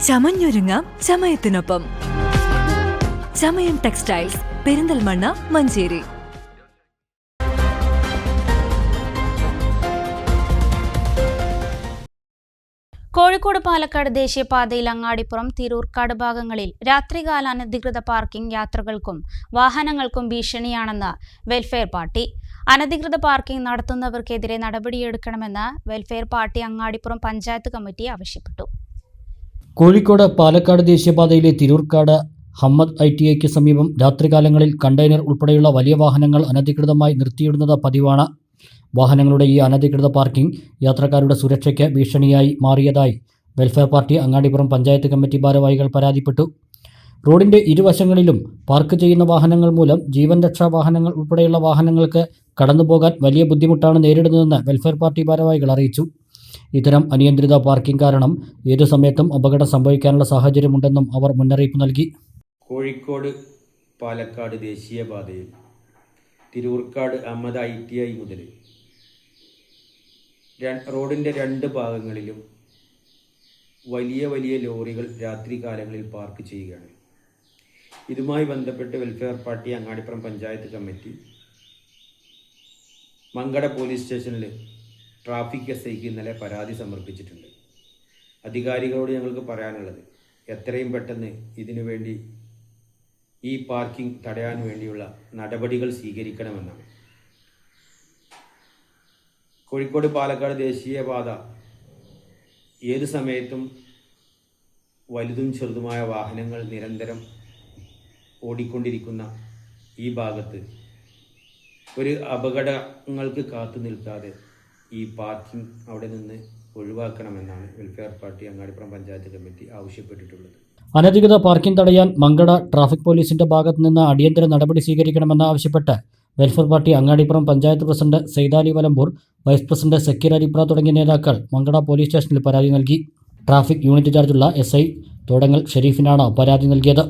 ചമഞ്ഞൊരുങ്ങാം ചമയത്തിനൊപ്പം. ചമയം ടെക്സ്റ്റൈൽസ്, പെരിന്തൽമണ്ണ, മഞ്ചേരി. കോഴിക്കോട് പാലക്കാട് ദേശീയപാതയിൽ അങ്ങാടിപ്പുറം തിരൂർക്കാട് ഭാഗങ്ങളിൽ രാത്രികാല അനധികൃത പാർക്കിംഗ് യാത്രകൾക്കും വാഹനങ്ങൾക്കും ഭീഷണിയാണെന്ന് വെൽഫെയർ പാർട്ടി. അനധികൃത പാർക്കിംഗ് നടത്തുന്നവർക്കെതിരെ നടപടിയെടുക്കണമെന്ന് Welfare party Angadipuram panchayat committee ആവശ്യപ്പെട്ടു. കോഴിക്കോട് പാലക്കാട് ദേശീയപാതയിലെ തിരൂർക്കാട് ഹമ്മദ് ITIക്ക് സമീപം രാത്രികാലങ്ങളിൽ കണ്ടെയ്നർ ഉൾപ്പെടെയുള്ള വലിയ വാഹനങ്ങൾ അനധികൃതമായി നിർത്തിയിടുന്നത് പതിവാണ്. വാഹനങ്ങളുടെ ഈ അനധികൃത പാർക്കിംഗ് യാത്രക്കാരുടെ സുരക്ഷയ്ക്ക് ഭീഷണിയായി മാറിയതായി Welfare party Angadipuram panchayat committee ഭാരവാഹികൾ പരാതിപ്പെട്ടു. റോഡിന്റെ ഇരുവശങ്ങളിലും പാർക്ക് ചെയ്യുന്ന വാഹനങ്ങൾ മൂലം ജീവൻ രക്ഷാ വാഹനങ്ങൾ ഉൾപ്പെടെയുള്ള വാഹനങ്ങൾക്ക് കടന്നുപോകാൻ വലിയ ബുദ്ധിമുട്ടാണ് നേരിടുന്നതെന്ന് വെൽഫെയർ പാർട്ടി ഭാരവാഹികൾ അറിയിച്ചു. ഇത്തരം അനിയന്ത്രിത പാർക്കിംഗ് കാരണം ഏതു സമയത്തും അപകടം സംഭവിക്കാനുള്ള സാഹചര്യമുണ്ടെന്നും അവർ മുന്നറിയിപ്പ് നൽകി. കോഴിക്കോട് പാലക്കാട് ദേശീയപാതയിൽ തിരൂർക്കാട് ഹമ്മദ് ITI മുതൽ റോഡിൻ്റെ രണ്ട് ഭാഗങ്ങളിലും വലിയ ലോറികൾ രാത്രികാലങ്ങളിൽ പാർക്ക് ചെയ്യുകയാണ്. ഇതുമായി ബന്ധപ്പെട്ട് Welfare party Angadipuram panchayat committee Mankada police സ്റ്റേഷനിൽ ട്രാഫിക് SIക്ക് ഇന്നലെ പരാതി സമർപ്പിച്ചിട്ടുണ്ട്. അധികാരികളോട് ഞങ്ങൾക്ക് പറയാനുള്ളത് എത്രയും പെട്ടെന്ന് ഇതിനു വേണ്ടി ഈ പാർക്കിംഗ് തടയാൻ വേണ്ടിയുള്ള നടപടികൾ സ്വീകരിക്കണമെന്നാണ്. കോഴിക്കോട് പാലക്കാട് ദേശീയപാത ഏത് സമയത്തും വലുതും ചെറുതുമായ വാഹനങ്ങൾ നിരന്തരം ഓടിക്കൊണ്ടിരിക്കുന്ന ഈ ഭാഗത്ത് ഒരു അപകടങ്ങൾക്ക് കാത്തു നിൽക്കാതെ ഈ പാർക്കിംഗ് അവിടെ നിന്ന് ഒഴിവാക്കണമെന്നാണ് welfare party Angadipuram panchayat committee ആവശ്യപ്പെട്ടിട്ടുള്ളത്. അനധികൃത പാർക്കിംഗ് തടയാൻ മങ്കട ട്രാഫിക് പോലീസിന്റെ ഭാഗത്തു നിന്ന് അടിയന്തര നടപടി സ്വീകരിക്കണമെന്ന് ആവശ്യപ്പെട്ട് Welfare party Angadipuram panchayat president Saidali Valambur, vice president Zakir Aripra തുടങ്ങിയ നേതാക്കൾ മങ്കട പോലീസ് സ്റ്റേഷനിൽ പരാതി നൽകി. ട്രാഫിക് യൂണിറ്റ് ചാർജുള്ള SI തോടങ്ങൽ ഷെരീഫിനാണ് പരാതി നൽകിയത്.